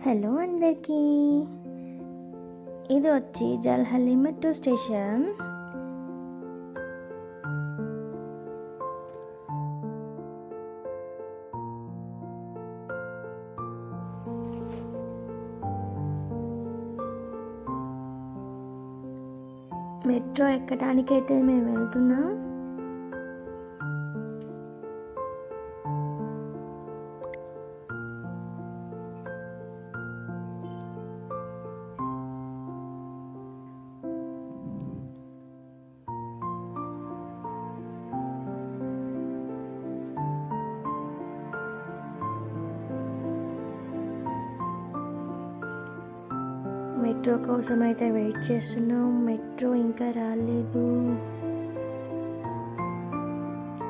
Hello అందరికీ, ఇది వచ్చి జల్హల్లి మెట్రో స్టేషన్. మెట్రో ఎక్కడానికైతే మేము వెళ్తున్నాం. మెట్రో కోసం అయితే వెయిట్ చేస్తున్నాం. మెట్రో ఇంకా రాలేదు.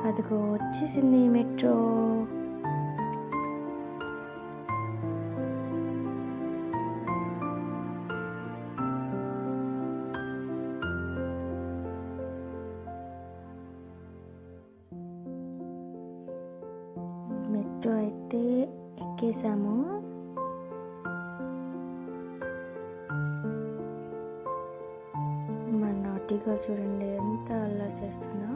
అదిగో వచ్చేసింది మెట్రో. మెట్రో అయితే ఎక్కేసాము. నాటిగా చూడండి ఎంత అల్లరి చేస్తున్నా.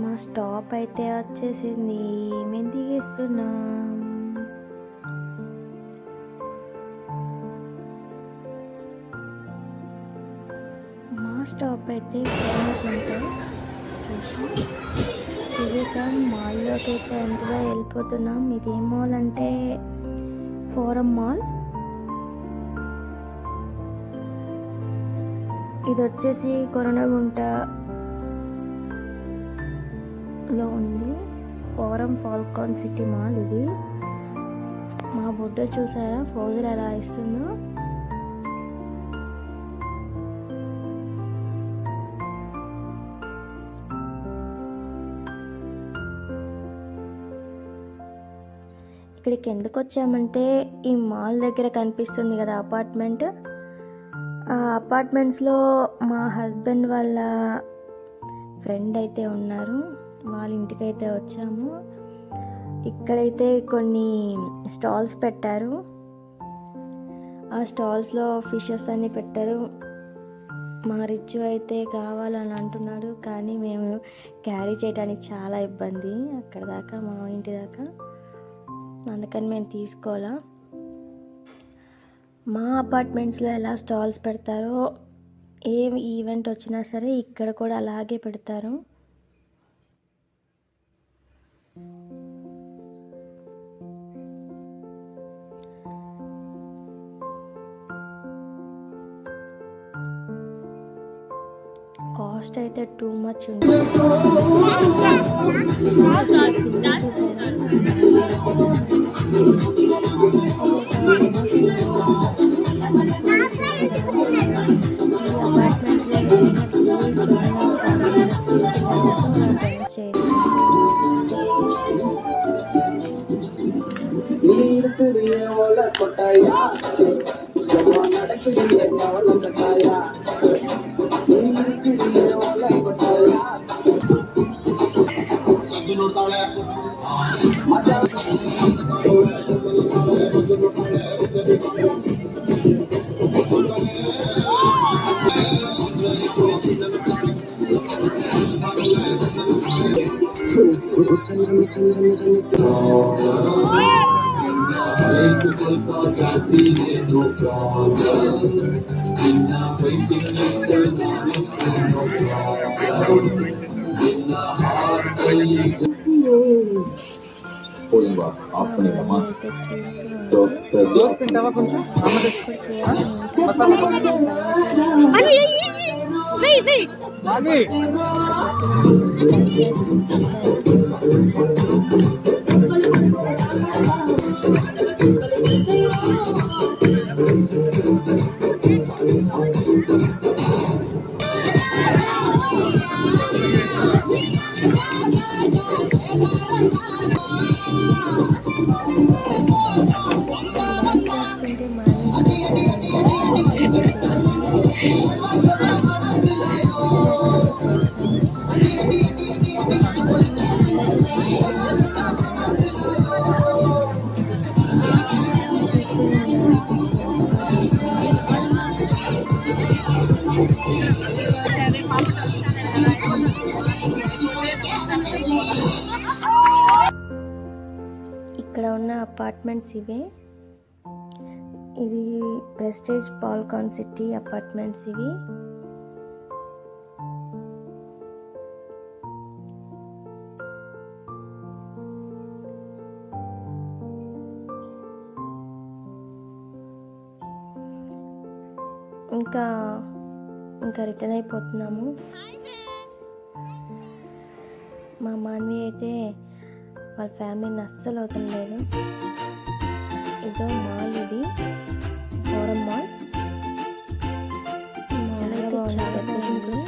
మా స్టాప్ అయితే వచ్చేసింది. మేము దిగేస్తున్నాం. మా స్టాప్ అయితే దిగేసాం. మాల్లోకి అయితే ఎంతగా వెళ్ళిపోతున్నాం. ఇదేం మాల్ అంటే ఫోరం మాల్. ఇది వచ్చేసి కొరణగుంటలో ఉంది. ఫోరం ఫాల్కాన్ సిటీ మాల్ ఇది. మా బుడ్డ చూసారా ఫోజులు ఎలా ఇస్తుందో. ఇక్కడికి ఎందుకు వచ్చామంటే ఈ మాల్ దగ్గర కనిపిస్తుంది కదా అపార్ట్మెంట్. ఆ అపార్ట్మెంట్స్లో మా హస్బెండ్ వాళ్ళ ఫ్రెండ్ అయితే ఉన్నారు. వాళ్ళ ఇంటికైతే వచ్చాము. ఇక్కడైతే కొన్ని స్టాల్స్ పెట్టారు. ఆ స్టాల్స్లో ఫిషెస్ అన్నీ పెట్టారు. మా రిచ్ అయితే కావాలని అంటున్నాడు, కానీ మేము క్యారీ చేయడానికి చాలా ఇబ్బంది అక్కడ దాకా, మా ఇంటి దాకా. అందుకని మేము తీసుకోవాలా. మా అపార్ట్మెంట్స్లో ఎలా స్టాల్స్ పెడతారో, ఏ ఈవెంట్ వచ్చినా సరే ఇక్కడ కూడా అలాగే పెడతారు. కాస్ట్ అయితే టూ మచ్ ఉంది. పోయిందా ఆఫ్ పనిమ్మా తింటావా కొంచెం ఇక్కడ ఉన్న అపార్ట్మెంట్స్ ఇవే. ఇది ప్రెస్టేజ్ పాల్కాన్ సిటీ అపార్ట్మెంట్స్ ఇవి. ఇంకా రిటర్న్ అయిపోతున్నాము. మా మాన్వి అయితే వాళ్ళ ఫ్యామిలీని అస్సలు అవుతుండలేదు. ఇదో మాల్, ఇది ఫోరం మాల్. మాల్ అయితే చాలా బాగుంది.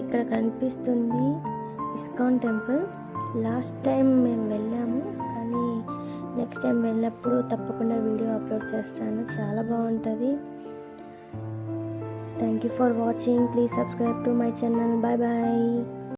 ఇక్కడ కనిపిస్తుంది ఇస్కాన్ టెంపుల్. లాస్ట్ టైం మేము వెళ్ళాము, కానీ నెక్స్ట్ టైం వెళ్ళినప్పుడు తప్పకుండా వీడియో అప్లోడ్ చేస్తాను. చాలా బాగుంటుంది. Thank you for watching. Please subscribe to my channel. Bye bye.